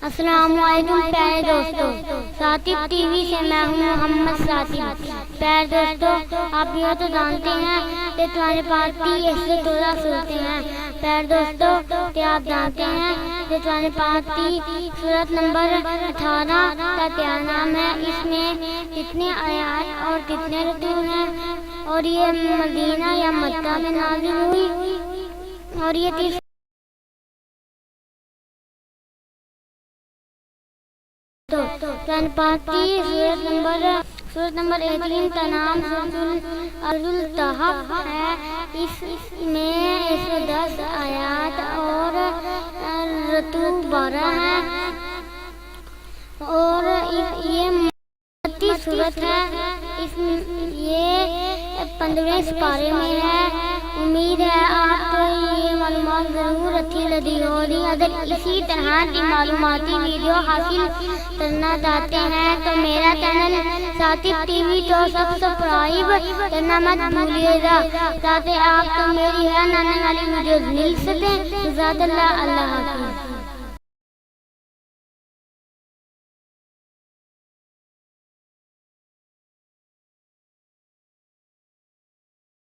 السلام علیکم پیارے دوستوں، ساتب ٹی وی سے میں ہوں محمد ساتب۔ پیارے دوستوں، آپ یہ تو جانتے ہیں کہ تمہارے پارٹی ایسے توڑا سنتے ہیں۔ پیارے دوستوں، کیا آپ جانتے ہیں کہ تمہارے پارٹی سورت نمبر 18 کا کیا نام ہے؟ اس میں کتنے آیات اور کتنے رکوع ہیں، اور یہ مدینہ یا مکہ میں نازل ہوئی، اور یہ پارٹی سورت نمبر 18 کا نام التحف ہے۔ اس میں 110 آیات اور رکوع 12 ہیں، اور یہ مکی سورت ہے۔ یہ 15ویں سپارے میں ہے۔ امید ہے آپ کو یہ معلومات ضرور اچھی لگی ہوگی۔ اگر اسی طرح کی معلوماتی ویڈیو حاصل کرنا چاہتے ہیں تو میرا چینل ساتب ٹی وی کو سبسکرائب کرنا مت بھولیے گا، تاکہ آپ کو میری ہر آنے والی ویڈیوز مل سکیں۔ جزاک اللہ، اللہ حافظ۔